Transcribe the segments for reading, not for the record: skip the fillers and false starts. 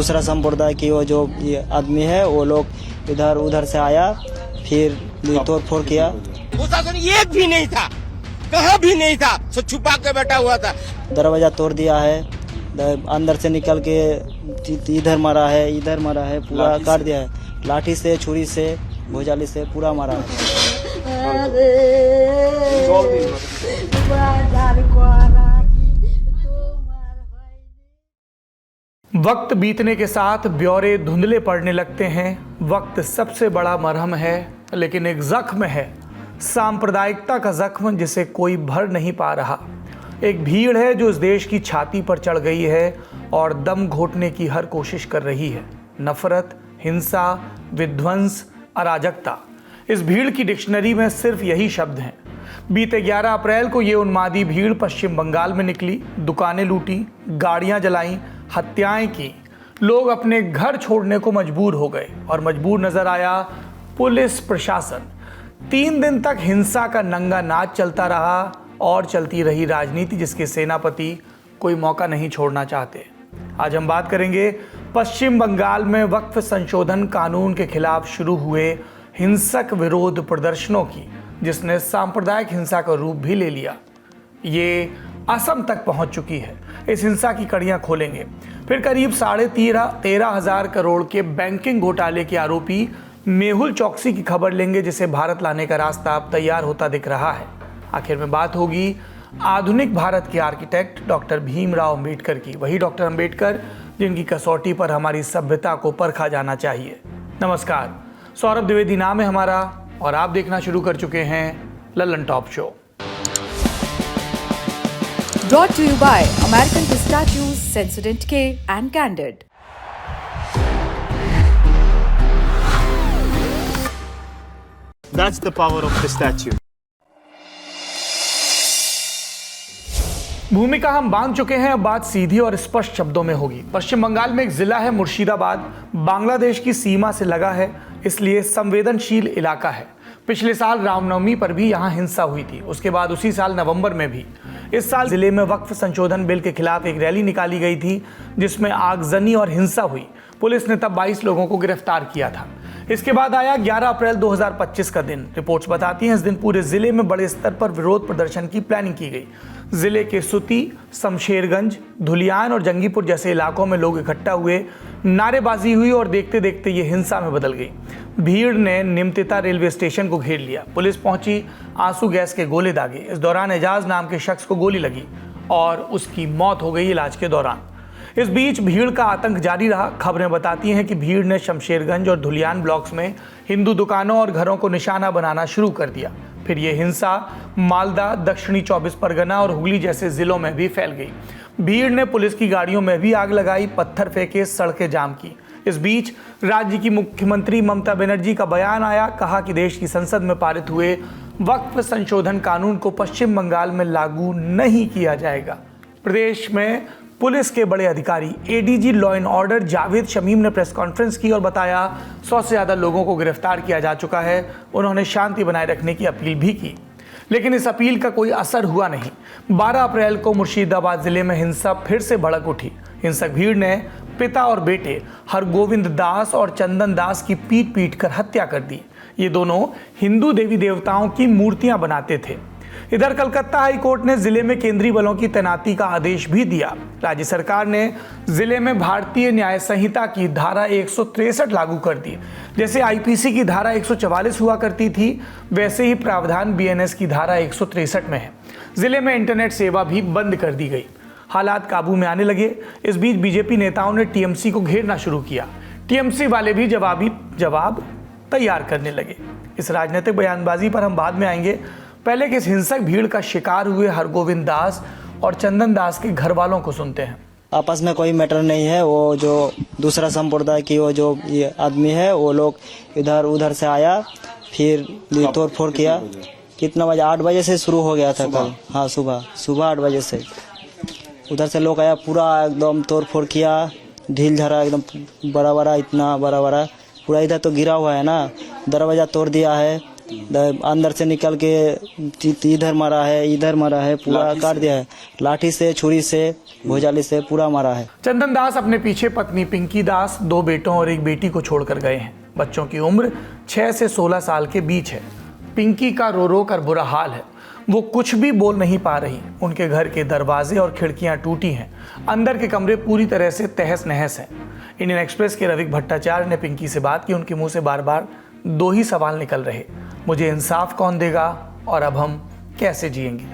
दूसरा संप्रदाय की वो जो ये आदमी है वो लोग इधर उधर से आया, फिर तोड़ फोड़ किया। प्रशासन एक भी नहीं था, कहाँ भी नहीं था, सब छुपा के बैठा हुआ था। दरवाजा तोड़ दिया है, अंदर से निकल के इधर मारा है, पूरा काट दिया है। लाठी से, छुरी से, भुजाली से पूरा मारा है। वक्त बीतने के साथ ब्यौरे धुंधले पड़ने लगते हैं। वक्त सबसे बड़ा मरहम है, लेकिन एक जख्म है, सांप्रदायिकता का जख्म जिसे कोई भर नहीं पा रहा। एक भीड़ है जो इस देश की छाती पर चढ़ गई है और दम घोटने की हर कोशिश कर रही है। नफरत, हिंसा, विध्वंस, अराजकता, इस भीड़ की डिक्शनरी में सिर्फ यही शब्द हैं। बीते 11 अप्रैल को ये उन्मादी भीड़ पश्चिम बंगाल में निकली, दुकानें लूटी, गाड़ियां जलाईं, हत्याएं की। लोग अपने घर छोड़ने को मजबूर हो गए और मजबूर नजर आया पुलिस प्रशासन। 3 दिन तक हिंसा का नंगा नाच चलता रहा और चलती रही राजनीति जिसके सेनापति कोई मौका नहीं छोड़ना चाहते। आज हम बात करेंगे पश्चिम बंगाल में वक्फ संशोधन कानून के खिलाफ शुरू हुए हिंसक विरोध प्रदर्शनों की, जिसने सांप्रदायिक हिंसा का रूप भी ले लिया। ये असम तक पहुंच चुकी है। इस हिंसा की कड़ियां खोलेंगे। फिर करीब 13,500 करोड़ के बैंकिंग घोटाले के आरोपी मेहुल चौकसी की खबर लेंगे, जिसे भारत लाने का रास्ता अब तैयार होता दिख रहा है। आखिर में बात होगी आधुनिक भारत के आर्किटेक्ट डॉक्टर भीमराव अंबेडकर की, वही डॉक्टर अंबेडकर जिनकी कसौटी पर हमारी सभ्यता को परखा जाना चाहिए। नमस्कार, सौरभ द्विवेदी नाम है हमारा और आप देखना शुरू कर चुके हैं Lallan top show. Brought to you by American Pistachios, Sensodyne K and Candid. That's the power of pistachio. भूमिका हम बांध चुके हैं, अब बात सीधी और स्पष्ट शब्दों में होगी। पश्चिम बंगाल में एक जिला है मुर्शिदाबाद, बांग्लादेश की सीमा से लगा है, इसलिए संवेदनशील इलाका है। पिछले साल रामनवमी पर भी यहाँ हिंसा हुई थी, उसके बाद उसी साल नवंबर में भी। इस साल जिले में वक्फ संशोधन बिल के खिलाफ एक रैली निकाली गई थी, जिसमें आगजनी और हिंसा हुई। पुलिस ने तब 22 लोगों को गिरफ्तार किया था। इसके बाद आया 11 अप्रैल 2025 का दिन। रिपोर्ट्स बताती हैं इस दिन पूरे जिले में बड़े स्तर पर विरोध प्रदर्शन की प्लानिंग की गई। जिले के सुती, शमशेरगंज, धुलियान और जंगीपुर जैसे इलाकों में लोग इकट्ठा हुए, नारेबाजी हुई और देखते देखते ये हिंसा में बदल गई। भीड़ ने निमतिता रेलवे स्टेशन को घेर लिया। पुलिस पहुंची, आंसू गैस के गोले दागे। इस दौरान एजाज नाम के शख्स को गोली लगी और उसकी मौत हो गई इलाज के दौरान। इस बीच भीड़ का आतंक जारी रहा। खबरें बताती हैं कि भीड़ ने शमशेरगंज और धुलियान ब्लॉक्स में हिंदू दुकानों और घरों को निशाना बनाना शुरू कर दिया। फिर यह हिंसा मालदा, दक्षिणी 24 परगना और हुगली जैसे जिलों में भी फैल गई। भीड़ ने पुलिस की गाड़ियों में भी आग लगाई, पत्थर फेंके, सड़कें जाम की। इस बीच राज्य की मुख्यमंत्री ममता बनर्जी का बयान आया। कहा कि देश की संसद में पारित हुए वक्फ संशोधन कानून को पश्चिम बंगाल में लागू नहीं किया जाएगा। प्रदेश में पुलिस के बड़े अधिकारी ADG law and order Javed Shamim ने प्रेस कॉन्फ्रेंस की और बताया 100 से ज़्यादा लोगों को गिरफ्तार किया जा चुका है। उन्होंने शांति बनाए रखने की अपील भी की, लेकिन इस अपील का कोई असर हुआ नहीं। 12 अप्रैल को मुर्शिदाबाद जिले में हिंसा फिर से भड़क उठी। हिंसक भीड़ ने पिता और बेटे हरगोविंद दास और चंदन दास की पीट पीट कर हत्या कर दी। ये दोनों हिंदू देवी देवताओं की मूर्तियां बनाते थे। इधर कलकत्ता हाई कोर्ट ने जिले में केंद्रीय बलों की तैनाती का आदेश भी दिया। राज्य सरकार ने जिले में भारतीय न्याय संहिता की धारा 163 लागू कर दी। जैसे आईपीसी की धारा 144 हुआ करती थी, वैसे ही प्रावधान बीएनएस की धारा 163 में है। जिले में इंटरनेट सेवा भी बंद कर दी गई। हालात काबू में आने लगे। इस बीच बीजेपी नेताओं ने टीएमसी को घेरना शुरू किया। टीएमसी वाले भी जवाब तैयार करने लगे। इस राजनीतिक बयानबाजी पर हम बाद में आएंगे। पहले किस हिंसक भीड़ का शिकार हुए हरगोविंद दास और चंदन दास के घर वालों को सुनते हैं। आपस में कोई मैटर नहीं है। वो जो दूसरा संप्रदाय की वो जो ये आदमी है वो लोग इधर उधर से आया, फिर तोड़ फोड़ किया। कितना बजे? 8 बजे से शुरू हो गया था कल। हाँ, सुबह 8 बजे से उधर से लोग आया, पूरा एकदम तोड़ फोड़ किया। ढील झरा एकदम बड़ा बड़ा, इतना बड़ा बड़ा पूरा इधर तो गिरा हुआ है ना। दरवाजा तोड़ दिया है, अंदर से निकल के इधर मारा है, पूरा काट दिया है। लाठी से, छुरी से, भुजाली से पूरा मारा है। चंदन दास अपने पीछे पत्नी पिंकी दास, 2 बेटों और एक बेटी को छोड़कर गए हैं। बच्चों की उम्र 6 से 16 साल के बीच है। पिंकी का रो रो कर बुरा हाल है, वो कुछ भी बोल नहीं पा रही। उनके घर के दरवाजे और खिड़कियां टूटी हैं, अंदर के कमरे पूरी तरह से तहस नहस हैं। इंडियन एक्सप्रेस के रविक भट्टाचार्य ने पिंकी से बात की। उनके मुंह से बार बार 2 ही सवाल निकल रहे, मुझे इंसाफ कौन देगा और अब हम कैसे जिएंगे।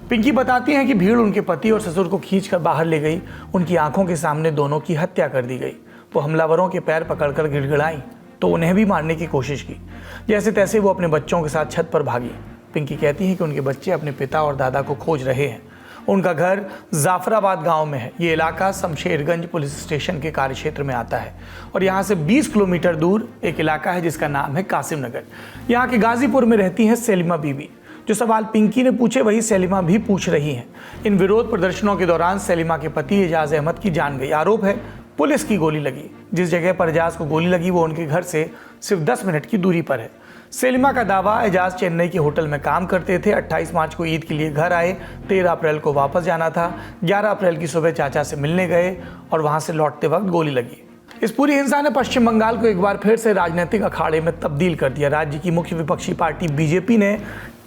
पिंकी बताती हैं कि भीड़ उनके पति और ससुर को खींचकर बाहर ले गई। उनकी आंखों के सामने दोनों की हत्या कर दी गई। वो हमलावरों के पैर पकड़कर गिड़गिड़ाई तो उन्हें भी मारने की कोशिश की। जैसे तैसे वो अपने बच्चों के साथ छत पर भागी। पिंकी कहती है कि उनके बच्चे अपने पिता और दादा को खोज रहे हैं। उनका घर जाफराबाद गांव में है। ये इलाका शमशेरगंज पुलिस स्टेशन के कार्यक्षेत्र में आता है और यहाँ से 20 किलोमीटर दूर एक इलाका है जिसका नाम है कासिम नगर। यहाँ के गाजीपुर में रहती हैं सेलिमा बीबी। जो सवाल पिंकी ने पूछे वही सेलिमा भी पूछ रही हैं। इन विरोध प्रदर्शनों के दौरान सेलिमा के पति एजाज अहमद की जान गई। आरोप है पुलिस की गोली लगी। जिस जगह पर एजाज को गोली लगी वो उनके घर से सिर्फ 10 मिनट की दूरी पर है। सेलिमा का दावा, एजाज चेन्नई के होटल में काम करते थे। 28 मार्च को ईद के लिए घर आए, 13 अप्रैल को वापस जाना था। 11 अप्रैल की सुबह चाचा से मिलने गए और वहां से लौटते वक्त गोली लगी। इस पूरी हिंसा ने पश्चिम बंगाल को एक बार फिर से राजनीतिक अखाड़े में तब्दील कर दिया। राज्य की मुख्य विपक्षी पार्टी बीजेपी ने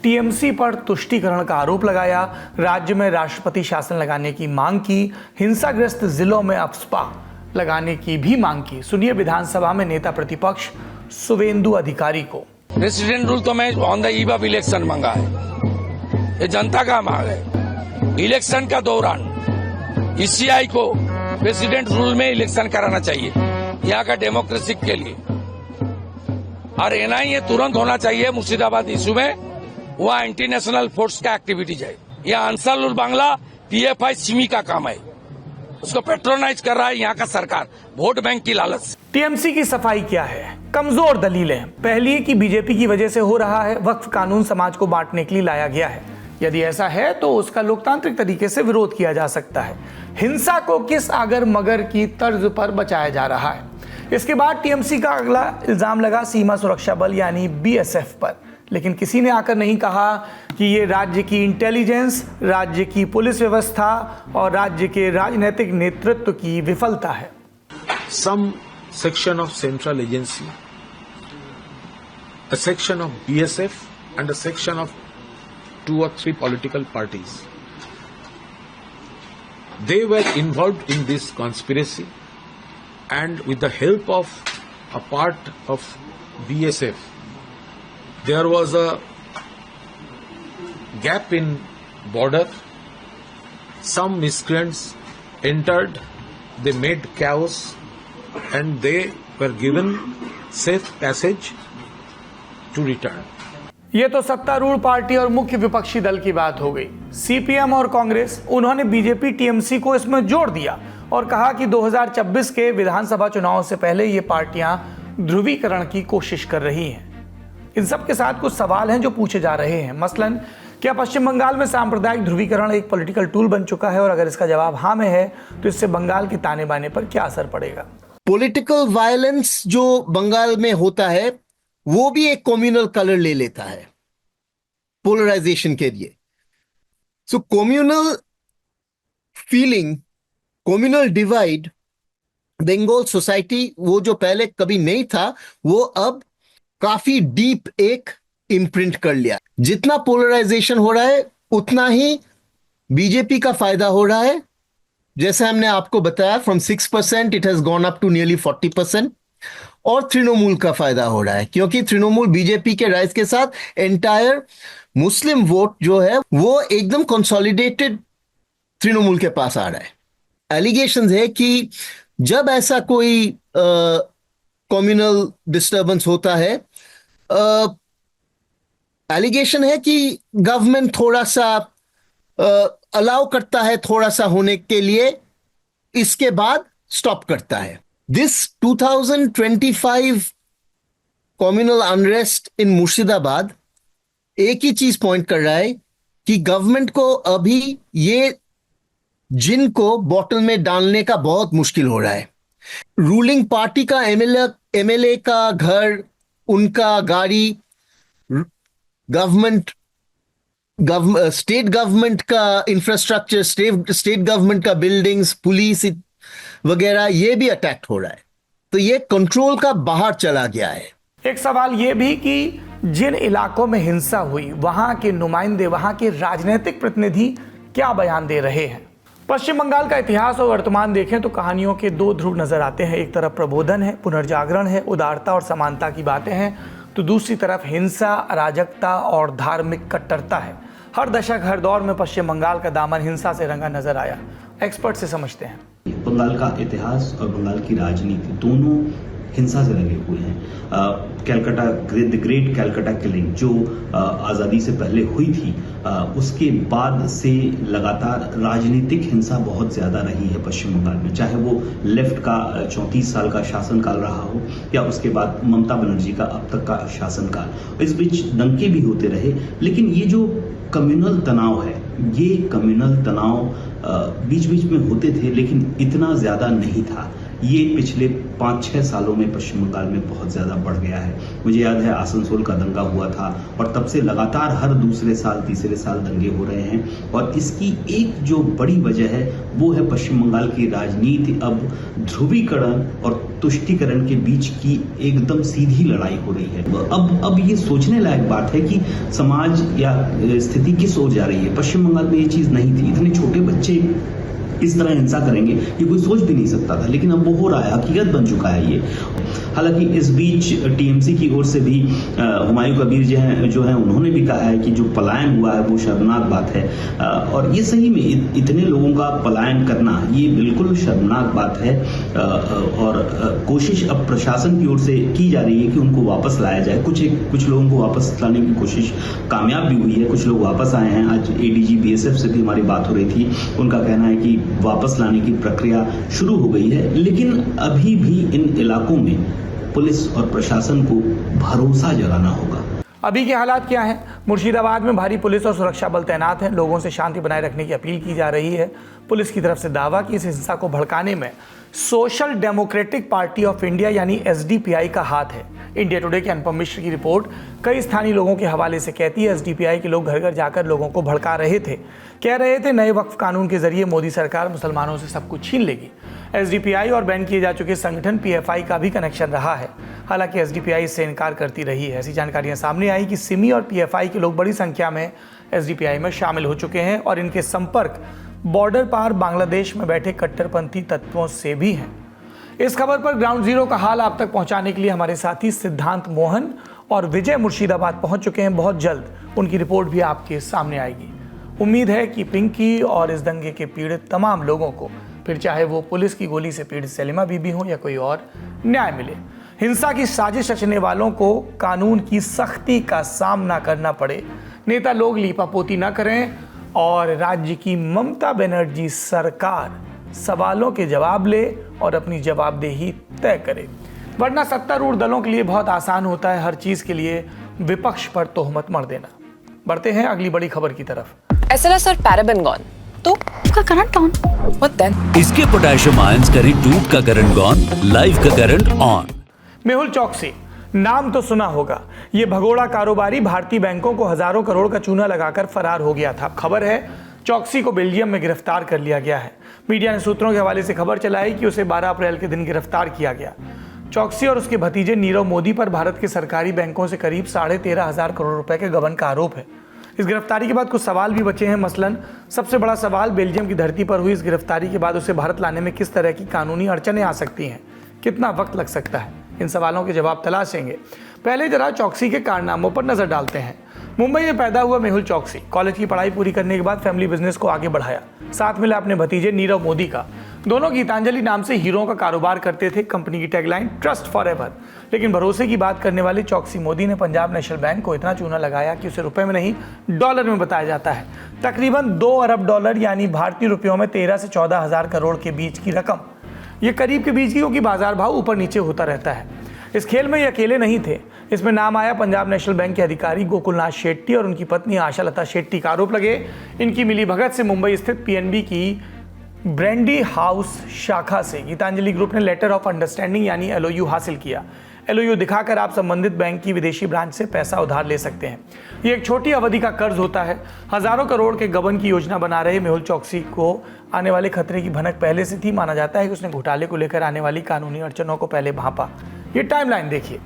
टीएमसी पर तुष्टीकरण का आरोप लगाया। राज्य में राष्ट्रपति शासन लगाने की मांग की। हिंसाग्रस्त जिलों में अफस्पा लगाने की भी मांग की। सुनिए विधानसभा में नेता प्रतिपक्ष शुवेंदु अधिकारी को। प्रेसिडेंट रूल तो मैं on the eve of election मांगा है, ये जनता का मांग है। इलेक्शन का दौरान ईसीआई को प्रेसिडेंट रूल में इलेक्शन कराना चाहिए यहाँ का डेमोक्रेसी के लिए, और एनआईए तुरंत होना चाहिए मुर्शिदाबाद इशू में। वहाँ एंटी नेशनल फोर्स का एक्टिविटीज है। यह अंसारुल बांग्ला पीएफआई सिमी का काम है, उसको पेट्रोनाइज कर रहा है यहाँ का सरकार वोट बैंक की लालच। टीएमसी की सफाई क्या है? कमजोर दलीलें। पहली कि बीजेपी की वजह से हो रहा है। वक्फ कानून समाज को बांटने के लिए लाया गया है। यदि ऐसा है तो उसका लोकतांत्रिक तरीके से विरोध किया जा सकता है। हिंसा को किस आगर मगर की तर्ज पर बचाया जा रहा है। इसके बाद टीएमसी का अगला इल्जाम लगा सीमा सुरक्षा बल यानी बीएसएफ पर, लेकिन किसी ने आकर नहीं कहा कि ये राज्य की इंटेलिजेंस, राज्य की पुलिस व्यवस्था और राज्य के राजनीतिक नेतृत्व की विफलता है। Some section of central agency, a section of BSF and a section of 2 or 3 political parties. They were involved in this conspiracy, and with the help of a part of BSF, there was a gap in border. Some miscreants entered, they made chaos, and they were given safe passage to return. ये तो सत्तारूढ़ party और मुख्य विपक्षी दल की बात हो गई। सीपीएम और कांग्रेस, उन्होंने बीजेपी टीएमसी को इसमें जोड़ दिया और कहा कि 2024 के विधानसभा चुनाव से पहले ये पार्टियां ध्रुवीकरण की कोशिश कर रही हैं। इन सब के साथ कुछ सवाल हैं जो पूछे जा रहे हैं। मसलन, क्या पश्चिम बंगाल में सांप्रदायिक ध्रुवीकरण एक पॉलिटिकल टूल बन चुका है, और अगर इसका जवाब हाँ में है तो इससे बंगाल के ताने बाने पर क्या असर पड़ेगा? पॉलिटिकल वायलेंस जो बंगाल में होता है वो भी एक कम्युनल कलर ले लेता है पोलराइजेशन के लिए। So communal feeling, communal divide, Bengal society वो जो पहले कभी नहीं था वो अब काफी डीप एक इम्प्रिंट कर लिया। जितना पोलराइजेशन हो रहा है उतना ही बीजेपी का फायदा हो रहा है। जैसे हमने आपको बताया, from 6% it has gone up to nearly 40%। और तृणमूल का फायदा हो रहा है क्योंकि तृणमूल बीजेपी के राइज के साथ एंटायर मुस्लिम वोट जो है वो एकदम कंसोलिडेटेड तृणमूल के पास आ रहा है। एलिगेशंस है कि जब ऐसा कोई कम्युनल डिस्टर्बेंस होता है, एलिगेशन है कि गवर्नमेंट थोड़ा सा अलाउ करता है थोड़ा सा होने के लिए, इसके बाद स्टॉप करता है। दिस 2025 कम्युनल अनरेस्ट इन मुर्शिदाबाद एक ही चीज पॉइंट कर रहा है कि गवर्नमेंट को अभी ये जिन को बॉटल में डालने का बहुत मुश्किल हो रहा है। रूलिंग पार्टी का एमएलए का घर, उनका गाड़ी स्टेट गवर्नमेंट का इंफ्रास्ट्रक्चर, स्टेट गवर्नमेंट का बिल्डिंग्स, पुलिस वगैरह, ये भी अटैक हो रहा है। तो ये कंट्रोल का बाहर चला गया है। एक सवाल ये भी कि जिन इलाकों में हिंसा हुई वहां के नुमाइंदे, वहां के राजनीतिक प्रतिनिधि क्या बयान दे रहे हैं। पश्चिम बंगाल का इतिहास और वर्तमान देखें तो कहानियों के दो ध्रुव नजर आते हैं। एक तरफ प्रबोधन है, पुनर्जागरण है, उदारता और समानता की बातें हैं, तो दूसरी तरफ हिंसा, अराजकता और धार्मिक कट्टरता है। हर दशक, हर दौर में पश्चिम बंगाल का दामन हिंसा से रंगा नजर आया। एक्सपर्ट से समझते हैं। बंगाल का इतिहास और बंगाल की राजनीति दोनों हिंसा से लगे हुए हैं। Calcutta, the great Calcutta killing जो आज़ादी से पहले हुई थी, उसके बाद से लगातार राजनीतिक हिंसा बहुत ज़्यादा रही है पश्चिम बंगाल में, चाहे वो लेफ्ट का 34 साल का शासनकाल रहा हो या उसके बाद ममता बनर्जी का अब तक का शासनकाल। इस बीच दंगे भी होते रहे, लेकिन ये जो कम्युनल तनाव है, ये कम्युनल तनाव बीच बीच में होते थे, लेकिन इतना ज़्यादा नहीं था। ये पिछले 5-6 सालों में पश्चिम बंगाल में बहुत ज़्यादा बढ़ गया है। मुझे याद है आसनसोल का दंगा हुआ था और तब से लगातार हर दूसरे साल, तीसरे साल दंगे हो रहे हैं। और इसकी एक जो बड़ी वजह है वो है पश्चिम बंगाल की राजनीति अब ध्रुवीकरण और तुष्टीकरण के बीच की एकदम सीधी लड़ाई हो रही है। अब ये सोचने लायक बात है कि समाज या स्थिति किस ओर जा रही है। पश्चिम बंगाल में ये चीज़ नहीं थी। इतने छोटे बच्चे इस तरह हिंसा करेंगे ये कोई सोच भी नहीं सकता था, लेकिन अब वो हो रहा है, हकीकत बन चुका है ये। हालांकि इस बीच टीएमसी की ओर से भी हुमायूं कबीर जो है उन्होंने भी कहा है कि जो पलायन हुआ है वो शर्मनाक बात है। और ये सही में इतने लोगों का पलायन करना ये बिल्कुल शर्मनाक बात है। और कोशिश अब प्रशासन की ओर से की जा रही है कि उनको वापस लाया जाए। कुछ लोगों को वापस लाने की कोशिश कामयाब भी हुई है, कुछ लोग वापस आए हैं। आज एडीजी बीएसएफ से भी हमारी बात हो रही थी, उनका कहना है कि वापस लाने की प्रक्रिया शुरू हो गई है, लेकिन अभी भी इन इलाकों में पुलिस और प्रशासन को भरोसा जगाना होगा। अभी के हालात क्या हैं? मुर्शिदाबाद में भारी पुलिस और सुरक्षा बल तैनात हैं। लोगों से शांति बनाए रखने की अपील की जा रही है। पुलिस की तरफ से दावा कि इस हिंसा को भड़काने में social democratic party of India यानी एसडीपीआई का हाथ है। इंडिया टुडे के अनुपम मिश्र की रिपोर्ट कई स्थानीय लोगों के हवाले से कहती है एसडीपीआई के लोग घर घर जाकर लोगों को भड़का रहे थे। कह रहे थे नए वक्फ कानून के जरिए मोदी सरकार मुसलमानों से सब कुछ छीन लेगी। एसडीपीआई और बैन किए जा चुके संगठन पीएफआई का भी कनेक्शन रहा है। हालांकि एसडीपीआई इससे इनकार करती रही है। ऐसी जानकारियां सामने आई कि सिमी और पीएफआई के लोग बड़ी संख्या में एसडीपीआई में शामिल हो चुके हैं और इनके संपर्क बॉर्डर पार बांग्लादेश में बैठे कट्टरपंथी तत्वों से भी हैं। इस खबर पर ग्राउंड जीरो का हाल आप तक पहुंचाने के लिए हमारे साथी सिद्धांत मोहन और विजय मुर्शिदाबाद पहुंच चुके हैं। बहुत जल्द उनकी रिपोर्ट भी आपके सामने आएगी। उम्मीद है कि पिंकी और इस दंगे के पीड़ित तमाम लोगों को, फिर चाहे वो पुलिस की गोली से पीड़ित सलीमा बीबी हो या कोई और, न्याय मिले। हिंसा की साजिश रचने वालों को कानून की सख्ती का सामना करना पड़े। नेता लोग लीपापोती न करें और राज्य की ममता बनर्जी सरकार सवालों के जवाब ले और अपनी जवाबदेही तय करे। वरना सत्तारूढ़ दलों के लिए बहुत आसान होता है हर चीज के लिए विपक्ष पर तोहमत मढ़ देना। बढ़ते हैं अगली बड़ी खबर की तरफ। SLS और पैराबेन गॉन तो उसका करंट ऑन। What then? इसके पोटेशियम आयंस करी ट्यूब का करंट गॉन, लाइव का करंट ऑन। मेहुल चौकसी नाम तो सुना होगा। ये भगोड़ा कारोबारी भारतीय बैंकों को हजारों करोड़ का चूना लगाकर फरार हो गया था। खबर है चौकसी को बेल्जियम में गिरफ्तार कर लिया गया है। मीडिया ने सूत्रों के हवाले से खबर चलाई कि उसे 12 अप्रैल के दिन गिरफ्तार किया गया। चौकसी और उसके भतीजे नीरव मोदी पर भारत के सरकारी बैंकों से करीब 13,500 करोड़ रुपए के गबन का आरोप है। इस गिरफ्तारी के बाद कुछ सवाल भी बचे हैं। मसलन सबसे बड़ा सवाल बेल्जियम की धरती पर हुई इस गिरफ्तारी के बाद उसे भारत लाने में किस तरह की कानूनी अड़चनें आ सकती हैं, कितना वक्त लग सकता है। इन सवालों के जवाब तलाशेंगे। पहले जरा चौकसी के कारनामों पर नजर डालते हैं। मुंबई में पैदा हुआ मेहुल चौकसी कॉलेज की पढ़ाई पूरी करने के बाद फैमिली बिजनेस को आगे बढ़ाया। साथ मिला अपने भतीजे नीरव मोदी का। दोनों गीतांजलि नाम से हीरों का कारोबार करते थे। कंपनी की टैगलाइन ट्रस्ट फॉर एवर। लेकिन भरोसे की बात करने वाले चौकसी मोदी ने पंजाब नेशनल बैंक को इतना चूना लगाया कि उसे रुपए में नहीं डॉलर में बताया जाता है। तकरीबन 2 अरब डॉलर यानी भारतीय रुपयों में 13 से 14 हजार करोड़ के बीच की रकम। ये करीब के बीच की, क्योंकि बाजार भाव ऊपर नीचे होता रहता है। इस खेल में ये अकेले नहीं थे। इसमें नाम आया पंजाब नेशनल बैंक के अधिकारी गोकुलनाथ शेट्टी और उनकी पत्नी आशा लता शेट्टी का आरोप लगे। इनकी मिलीभगत से मुंबई स्थित पीएनबी की ब्रैंडी हाउस शाखा से गीतांजलि ग्रुप ने लेटर ऑफ अंडरस्टैंडिंग यानी LOU हासिल किया। LOU दिखाकर आप संबंधित बैंक की विदेशी ब्रांच से पैसा उधार ले सकते हैं। ये एक छोटी अवधि का कर्ज होता है। हजारों करोड़ के गबन की योजना बना रहे मेहुल चोकसी को आने वाले खतरे की भनक पहले से थी। माना जाता है कि उसने घोटाले को लेकर आने वाली कानूनी अड़चनों को पहले भांपा। ये टाइमलाइन देखिए।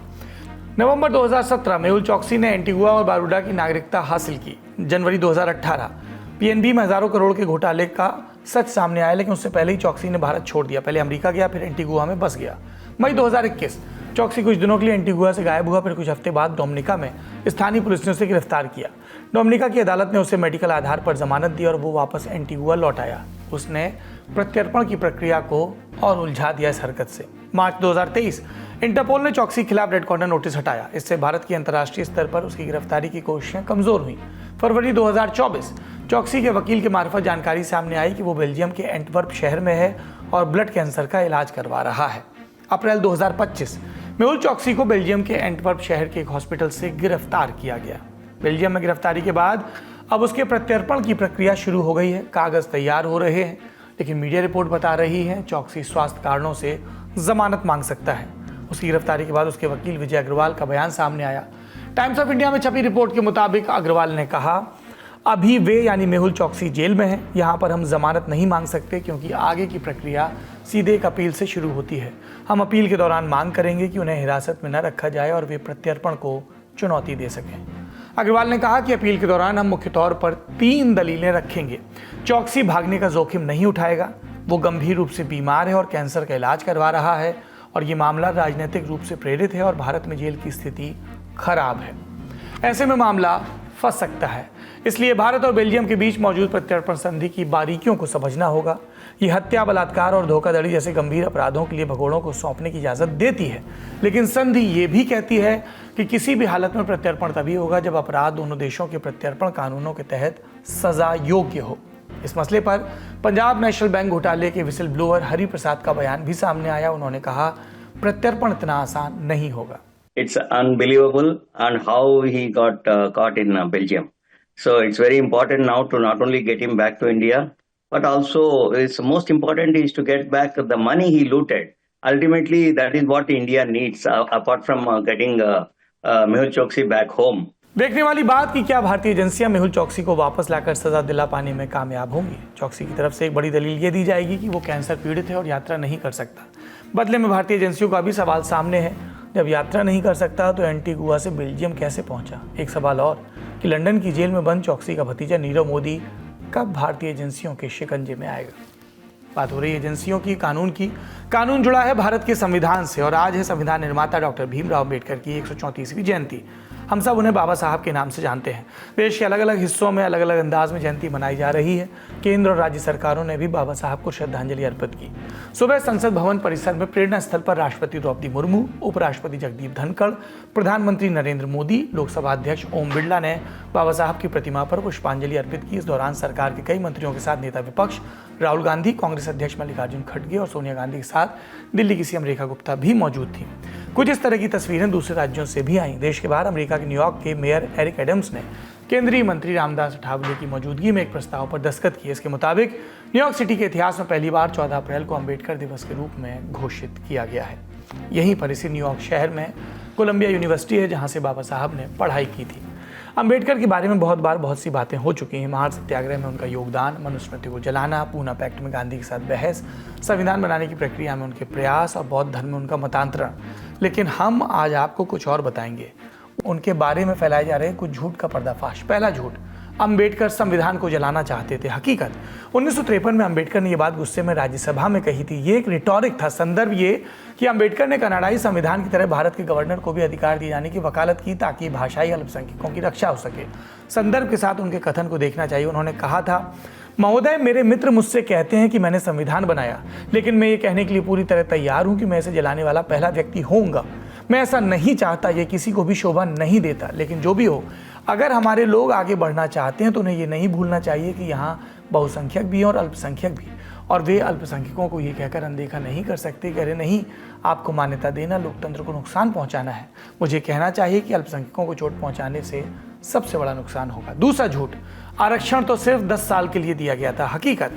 नवंबर 2017 मेहुल चोकसी ने एंटीगुआ और बारबुडा की नागरिकता हासिल की। जनवरी 2018 PNB में हजारों करोड़ के घोटाले का सच सामने आया, लेकिन उससे पहले ही चोकसी ने भारत छोड़ दिया। पहले अमेरिका गया, फिर एंटीगुआ में बस गया। मई 2021 चोकसी कुछ दिनों के लिए एंटीगुआ से गायब हुआ, फिर कुछ हफ्ते बाद डोमिनिका में स्थानीय पुलिस ने उसे गिरफ्तार किया। डोमिनिका की अदालत ने उसे मेडिकल आधार पर जमानत दी और वो वापस एंटीगुआ लौट आया। उसने प्रत्यर्पण की प्रक्रिया को और उलझा दिया इस हरकत से। मार्च 2023 इंटरपोल ने चोकसी के खिलाफ रेड कॉर्नर नोटिस हटाया। इससे भारत की अंतर्राष्ट्रीय स्तर पर उसकी गिरफ्तारी की कोशिशें कमजोर हुई। फरवरी 2024 चोकसी के वकील के मार्फत जानकारी सामने आई कि वो बेल्जियम के एंटवर्प शहर में है और ब्लड कैंसर का इलाज करवा रहा है। अप्रैल 2025 मेहुल चोकसी को बेल्जियम के एंटवर्प शहर के एक हॉस्पिटल से गिरफ्तार किया गया। बेल्जियम में गिरफ्तारी के बाद अब उसके प्रत्यर्पण की प्रक्रिया शुरू हो गई है। कागज तैयार हो रहे हैं, लेकिन मीडिया रिपोर्ट बता रही है चोकसी स्वास्थ्य कारणों से जमानत मांग सकता है। उसकी गिरफ्तारी के बाद उसके वकील विजय अग्रवाल का बयान सामने आया। टाइम्स ऑफ इंडिया में छपी रिपोर्ट के मुताबिक अग्रवाल ने कहा, अभी वे यानी मेहुल चोकसी जेल में हैं। यहाँ पर हम जमानत नहीं मांग सकते क्योंकि आगे की प्रक्रिया सीधे एक अपील से शुरू होती है। हम अपील के दौरान मांग करेंगे कि उन्हें हिरासत में न रखा जाए और वे प्रत्यर्पण को चुनौती दे सकें। अग्रवाल ने कहा कि अपील के दौरान हम मुख्य तौर पर 3 दलीलें रखेंगे। चोकसी भागने का जोखिम नहीं उठाएगा, वो गंभीर रूप से बीमार है और कैंसर का इलाज करवा रहा है, और ये मामला राजनीतिक रूप से प्रेरित है और भारत में जेल की स्थिति खराब है। ऐसे में मामला फंस सकता है। इसलिए भारत और बेल्जियम के बीच मौजूद प्रत्यर्पण संधि की बारीकियों को समझना होगा। ये हत्या, बलात्कार और धोखाधड़ी जैसे गंभीर अपराधों के लिए भगोड़ों को सौंपने की इजाजत देती है, लेकिन संधि ये भी कहती है कि किसी भी हालत में प्रत्यर्पण तभी होगा जब अपराध दोनों देशों के प्रत्यर्पण कानूनों के तहत सजा योग्य हो। इस मसले पर पंजाब नेशनल बैंक घोटाले के विसिल ब्लोअर हरि प्रसाद का बयान भी सामने आया। उन्होंने कहा, प्रत्यर्पण इतना आसान नहीं होगा। It's unbelievable and how he got caught in Belgium. So it's very important now to not only get him back to India, but also it's most important is to get back the money he looted. Ultimately, that is what India needs, apart from getting Mehul Choksi back home. देखने वाली बात कि क्या भारतीय एजेंसियां मेहुल चोकसी को वापस लाकर सजा दिला पाने में कामयाब होंगी। चोकसी की तरफ से एक बड़ी दलील ये दी जाएगी कि वो कैंसर पीड़ित है और यात्रा नहीं कर सकता। बदले में भारतीय एजेंसियों का भी सवाल सामने है, जब यात्रा नहीं कर सकता तो एंटीगुआ से बेल्जियम कैसे पहुंचा। एक सवाल और कि लंदन की जेल में बंद चोकसी का भतीजा नीरव मोदी कब भारतीय एजेंसियों के शिकंजे में आएगा। बात हो रही है एजेंसियों की, कानून की। कानून जुड़ा है भारत के संविधान से और आज है संविधान निर्माता डॉक्टर भीमराव अम्बेडकर की 134वीं जयंती। हम सब उन्हें बाबा साहब के नाम से जानते हैं। देश के अलग अलग हिस्सों में अलग अलग अंदाज में जयंती मनाई जा रही है। केंद्र और राज्य सरकारों ने भी बाबा साहब को श्रद्धांजलि अर्पित की। सुबह संसद भवन परिसर में प्रेरणा स्थल पर राष्ट्रपति द्रौपदी मुर्मू, उपराष्ट्रपति जगदीप धनखड़, प्रधानमंत्री नरेंद्र मोदी, लोकसभा अध्यक्ष ओम बिरला ने बाबा साहब की प्रतिमा पर पुष्पांजलि अर्पित की। इस दौरान सरकार के कई मंत्रियों के साथ नेता विपक्ष राहुल गांधी, कांग्रेस अध्यक्ष मल्लिकार्जुन खड़गे और सोनिया गांधी के साथ दिल्ली की सीएम रेखा गुप्ता भी मौजूद थी। कुछ इस तरह की तस्वीरें दूसरे राज्यों से भी आईं। देश के बाहर अमेरिका के न्यूयॉर्क के मेयर एरिक एडम्स ने केंद्रीय मंत्री रामदास अठावले की मौजूदगी में एक प्रस्ताव पर दस्तखत किए। इसके मुताबिक न्यूयॉर्क सिटी के इतिहास में पहली बार 14 अप्रैल को अम्बेडकर दिवस के रूप में घोषित किया गया है। यहीं पर इसी न्यूयॉर्क शहर में कोलंबिया यूनिवर्सिटी है, जहां से बाबा साहब ने पढ़ाई की थी। अम्बेडकर के बारे में बहुत सी बातें हो चुकी हैं। महान सत्याग्रह में उनका योगदान, मनुस्मृति को जलाना, पूना पैक्ट में गांधी के साथ बहस, संविधान बनाने की प्रक्रिया में उनके प्रयास और बौद्ध धर्म में उनका मतांतरण। लेकिन हम आज आपको कुछ और बताएंगे। उनके बारे में फैलाए जा रहे कुछ झूठ का पर्दाफाश। पहला झूठ, अम्बेडकर संविधान को जलाना चाहते थे। हकीकत, 1953 में अम्बेडकर ने यह बात गुस्से में राज्यसभा में कही थी। ये एक रिटॉरिक था। संदर्भ ये कि अम्बेडकर ने कनाडाई संविधान की तरह भारत के गवर्नर को भी अधिकार दिए जाने की वकालत की ताकि भाषाई अल्पसंख्यकों की रक्षा हो सके। संदर्भ के साथ उनके कथन को देखना चाहिए। उन्होंने कहा था, महोदय, मेरे मित्र मुझसे कहते हैं कि मैंने संविधान बनाया, लेकिन मैं ये कहने के लिए पूरी तरह तैयार हूं कि मैं इसे जलाने वाला पहला व्यक्ति होऊंगा। मैं ऐसा नहीं चाहता, ये किसी को भी शोभा नहीं देता। लेकिन जो भी हो, अगर हमारे लोग आगे बढ़ना चाहते हैं तो उन्हें ये नहीं भूलना चाहिए कि यहाँ बहुसंख्यक भी और अल्पसंख्यक भी, और वे अल्पसंख्यकों को ये कहकर अनदेखा नहीं कर सकते कि अरे नहीं, आपको मान्यता देना लोकतंत्र को नुकसान पहुंचाना है। मुझे कहना चाहिए कि अल्पसंख्यकों को चोट पहुंचाने से सबसे बड़ा नुकसान होगा। दूसरा झूठ, आरक्षण तो सिर्फ 10 साल के लिए दिया गया था। हकीकत,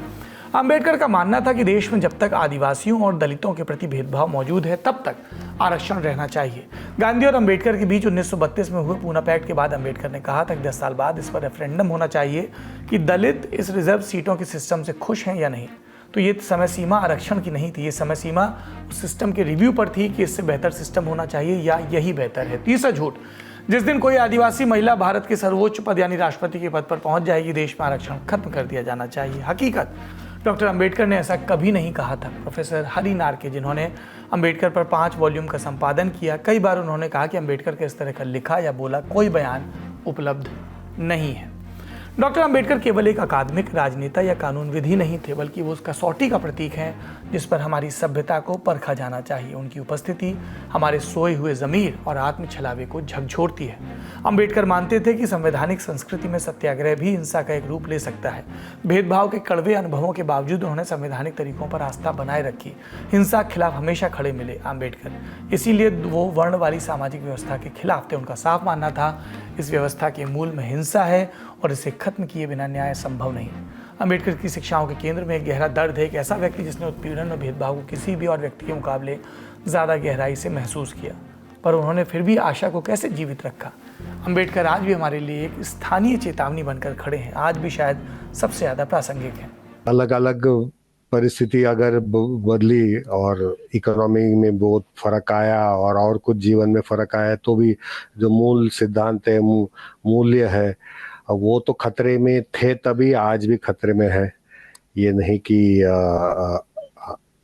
अंबेडकर का मानना था कि देश में जब तक आदिवासियों और दलितों के प्रति भेदभाव मौजूद है तब तक आरक्षण रहना चाहिए। गांधी और अंबेडकर के बीच 1932 में हुए पूना पैक्ट के बाद अंबेडकर ने कहा था कि 10 साल बाद इस पर रेफरेंडम होना चाहिए कि दलित इस रिजर्व सीटों के सिस्टम से खुश हैं या नहीं। तो ये समय सीमा आरक्षण की नहीं थी, ये समय सीमा उस सिस्टम के रिव्यू पर थी कि इससे बेहतर सिस्टम होना चाहिए या यही बेहतर है। तीसरा झूठ, जिस दिन कोई आदिवासी महिला भारत के सर्वोच्च पद यानी राष्ट्रपति के पद पर पहुंच जाएगी, देश में आरक्षण खत्म कर दिया जाना चाहिए। हकीकत, डॉक्टर अंबेडकर ने ऐसा कभी नहीं कहा था। प्रोफेसर हरि नारके, जिन्होंने अंबेडकर पर 5 वॉल्यूम का संपादन किया, कई बार उन्होंने कहा कि अंबेडकर के इस तरह का लिखा या बोला कोई बयान उपलब्ध नहीं है। डॉक्टर अंबेडकर केवल एक अकादमिक राजनेता या कानूनविद ही नहीं थे, बल्कि वो उस कसौटी का प्रतीक हैं जिस पर हमारी सभ्यता को परखा जाना चाहिए। उनकी उपस्थिति हमारे सोए हुए ज़मीर और आत्म छलावे को झकझोरती है। अंबेडकर मानते थे कि संवैधानिक संस्कृति में सत्याग्रह भी हिंसा का एक रूप ले सकता है। भेदभाव के कड़वे अनुभवों के बावजूद उन्होंने संवैधानिक तरीकों पर आस्था बनाए रखी। हिंसा के खिलाफ हमेशा खड़े मिले अंबेडकर, इसीलिए वो वर्ण वाली सामाजिक व्यवस्था के खिलाफ थे। उनका साफ मानना था इस व्यवस्था के मूल में हिंसा है और इसे खत्म किए बिना न्याय संभव नहीं। अंबेडकर की शिक्षाओं के केंद्र में एक गहरा दर्द है, एक ऐसा व्यक्ति जिसने उत्पीड़न और भेदभाव को किसी भी और व्यक्ति के मुकाबले ज़्यादा गहराई से महसूस किया, पर उन्होंने फिर भी आशा को कैसे जीवित रखा। अंबेडकर आज भी हमारे लिए एक स्थानीय चेतावनी बनकर खड़े हैं, आज भी शायद सबसे ज़्यादा प्रासंगिक हैं। अलग अलग परिस्थिति अगर बदली और इकोनॉमी में बहुत फर्क आया और कुछ जीवन में फर्क आया, तो भी जो मूल सिद्धांत है, मूल्य है, वो तो खतरे में थे तभी, आज भी खतरे में है। ये नहीं कि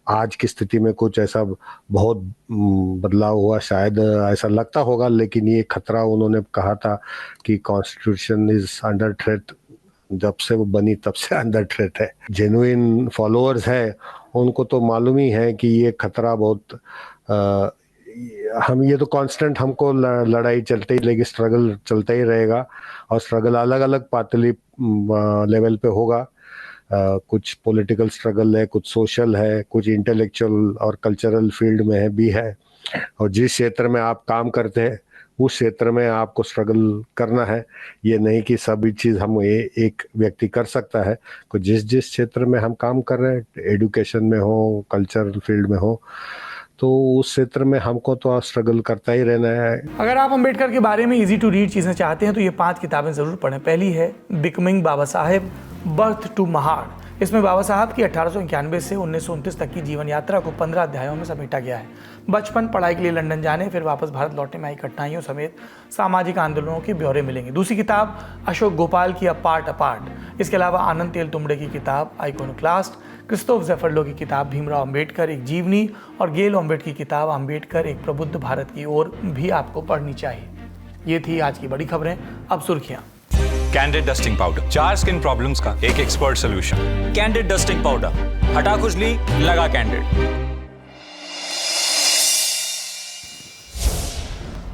आज की स्थिति में कुछ ऐसा बहुत बदलाव हुआ, शायद ऐसा लगता होगा, लेकिन ये खतरा उन्होंने कहा था कि कॉन्स्टिट्यूशन इज अंडर थ्रेट, जब से वो बनी तब से अंडर थ्रेट है। जेन्युइन फॉलोअर्स है, उनको तो मालूम ही है कि ये खतरा बहुत हम ये तो कांस्टेंट हमको लड़ाई चलते ही रहेगी, स्ट्रगल चलता ही रहेगा, और स्ट्रगल अलग अलग पातली लेवल पे होगा। कुछ पॉलिटिकल स्ट्रगल है, कुछ सोशल है, कुछ इंटेलेक्चुअल और कल्चरल फील्ड में है भी है, और जिस क्षेत्र में आप काम करते हैं उस क्षेत्र में आपको स्ट्रगल करना है। ये नहीं कि सभी चीज़ हम एक व्यक्ति कर सकता है। को जिस क्षेत्र में हम काम कर रहे हैं, एजुकेशन में हो, कल्चरल फील्ड में हो, तो उस क्षेत्र में हमको तो स्ट्रगल करता ही रहना है। अगर आप अंबेडकर के बारे में इजी टू रीड चीज़ें चाहते हैं तो ये 5 किताबें ज़रूर पढ़ें। पहली है becoming Baba Saheb, birth to Mahad. इसमें बाबा साहब की 1891 से 1929 तक की जीवन यात्रा को 15 अध्यायों में समेटा गया है। बचपन, पढ़ाई के लिए लंदन जाने, फिर वापस भारत लौटने में आई कठिनाइयों समेत सामाजिक आंदोलनों के ब्यौरे मिलेंगे। दूसरी किताब अशोक गोपाल की अ पार्ट अपार्ट। इसके अलावा आनंद तेलतुंबड़े की किताब आइकोनोक्लास्ट, क्रिस्तोफ ज़ेफरलो की किताब भीमराव अम्बेडकर एक जीवनी, और गेल ऑम्बेट की किताब अम्बेडकर एक प्रबुद्ध भारत की ओर भी आपको पढ़नी चाहिए। ये थी आज की बड़ी खबरें। अब सुर्खियां। Candid dusting powder, 4 skin problems का एक expert solution. Candid dusting powder, हटा खुजली, लगा कैंडिड।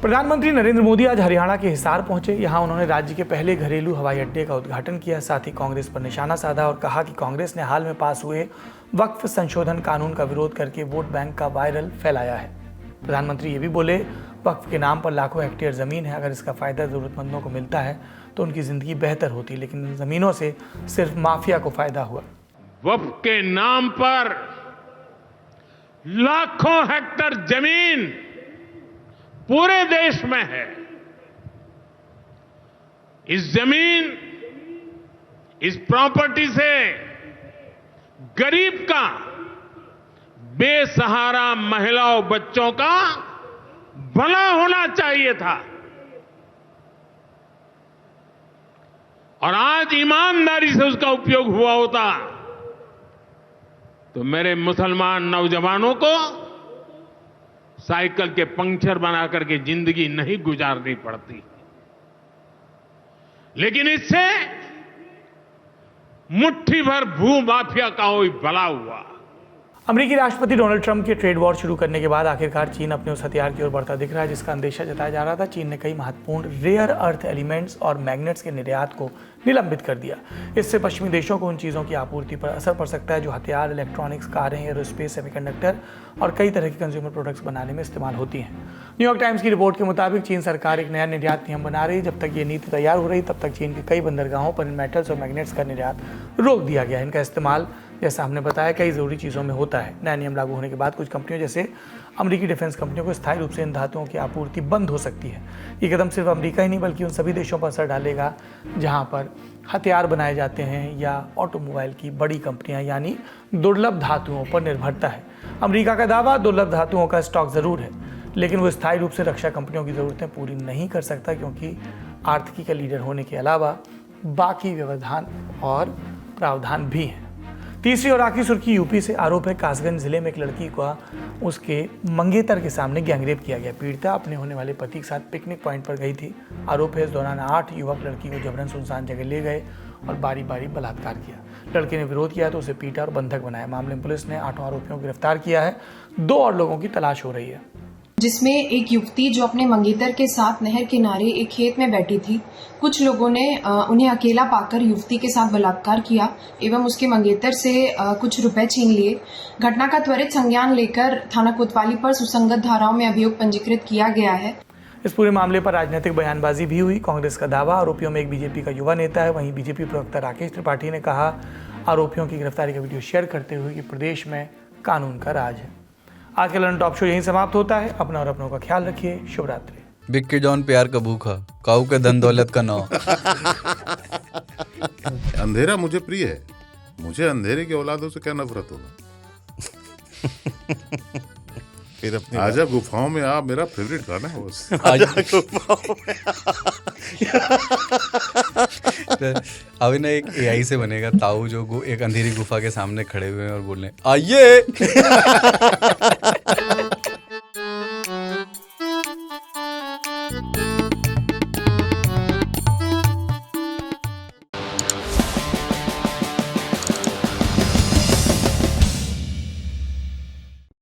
प्रधानमंत्री नरेंद्र मोदी आज हरियाणा के हिसार पहुंचे। यहां उन्होंने राज्य के पहले घरेलू हवाई अड्डे का उद्घाटन किया। साथ ही कांग्रेस पर निशाना साधा और कहा कि कांग्रेस ने हाल में पास हुए वक्फ संशोधन कानून का विरोध करके वोट बैंक का वायरल फैलाया है। प्रधानमंत्री ये भी बोले, वक्फ के नाम पर लाखों हेक्टेयर ज़मीन है, अगर इसका फ़ायदा ज़रूरतमंदों को मिलता है तो उनकी ज़िंदगी बेहतर होती, लेकिन इन ज़मीनों से सिर्फ माफिया को फ़ायदा हुआ। वक्फ के नाम पर लाखों हेक्टेयर जमीन पूरे देश में है। इस जमीन, इस प्रॉपर्टी से गरीब का, बेसहारा महिलाओं, बच्चों का भला होना चाहिए था, और आज ईमानदारी से उसका उपयोग हुआ होता तो मेरे मुसलमान नौजवानों को साइकिल के पंक्चर बना करके जिंदगी नहीं गुजारनी पड़ती। लेकिन इससे मुट्ठी भर भू माफिया का कोई भला हुआ। अमेरिकी राष्ट्रपति डोनाल्ड ट्रंप के ट्रेड वॉर शुरू करने के बाद आखिरकार चीन अपने उस हथियार की ओर बढ़ता दिख रहा है जिसका अंदेशा जताया जा रहा था। चीन ने कई महत्वपूर्ण रेयर अर्थ एलिमेंट्स और मैग्नेट्स के निर्यात को निलंबित कर दिया। इससे पश्चिमी देशों को उन चीज़ों की आपूर्ति पर असर पड़ सकता है जो हथियार, इलेक्ट्रॉनिक्स, कारें, एरोस्पेस, सेमीकंडक्टर और कई तरह के कंज्यूमर प्रोडक्ट्स बनाने में इस्तेमाल होती हैं। न्यूयॉर्क टाइम्स की रिपोर्ट के मुताबिक चीन सरकार एक नया निर्यात नियम बना रही है। जब तक ये नीति तैयार हो रही तब तक चीन के कई बंदरगाहों पर इन मेटल्स और मैग्नेट्स का निर्यात रोक दिया गया है। इनका इस्तेमाल जैसा हमने बताया कई ज़रूरी चीज़ों में होता है। नया नियम लागू होने के बाद कुछ कंपनियों जैसे अमेरिकी डिफेंस कंपनियों को स्थायी रूप से इन धातुओं की आपूर्ति बंद हो सकती है। ये कदम सिर्फ अमेरिका ही नहीं बल्कि उन सभी देशों पर असर डालेगा जहां पर हथियार बनाए जाते हैं या ऑटोमोबाइल की बड़ी कंपनियां यानी दुर्लभ धातुओं पर निर्भरता है। अमेरिका का दावा दुर्लभ धातुओं का स्टॉक ज़रूर है, लेकिन वो स्थायी रूप से रक्षा कंपनियों की ज़रूरतें पूरी नहीं कर सकता, क्योंकि आर्थिकी का लीडर होने के अलावा बाकी व्यवधान और प्रावधान भी हैं। तीसरी और आखिरी सुर्खी यूपी से। आरोप है कासगंज जिले में एक लड़की का उसके मंगेतर के सामने गैंगरेप किया गया। पीड़िता अपने होने वाले पति के साथ पिकनिक पॉइंट पर गई थी। आरोप है इस दौरान 8 युवक लड़की को जबरन सुनसान जगह ले गए और बारी बारी बलात्कार किया। लड़के ने विरोध किया तो उसे पीटा और बंधक बनाया। मामले में पुलिस ने 8 आरोपियों को गिरफ्तार किया है। 2 और लोगों की तलाश हो रही है, जिसमें एक युवती जो अपने मंगेतर के साथ नहर किनारे एक खेत में बैठी थी, कुछ लोगों ने उन्हें अकेला पाकर युवती के साथ बलात्कार किया एवं उसके मंगेतर से कुछ रुपए छीन लिए। घटना का त्वरित संज्ञान लेकर थाना कोतवाली पर सुसंगत धाराओं में अभियोग पंजीकृत किया गया है। इस पूरे मामले पर राजनीतिक बयानबाजी भी हुई। कांग्रेस का दावा, आरोपियों में एक बीजेपी का युवा नेता है। वहीं बीजेपी प्रवक्ता राकेश त्रिपाठी ने कहा आरोपियों की गिरफ्तारी का वीडियो शेयर करते हुए कि प्रदेश में कानून का राज है। आज का लंडन टॉप शो यहीं समाप्त होता है। अपना और अपनों का ख्याल रखिए। शुभ रात्रि। बिक्की जॉन प्यार का भूखा, काऊ के धन दौलत का नाव। अंधेरा मुझे प्रिय है, मुझे अंधेरे की औलादों से क्या नफरत होगा। फिर अपनी आजा गुफाओं में आ मेरा फेवरेट गाना है बस। आजा गुफाओं में अभी ना एक AI से बनेगा ताऊ जो एक अंधेरी गुफा के सामने खड़े हुए हैं और बोल रहे हैं आइए।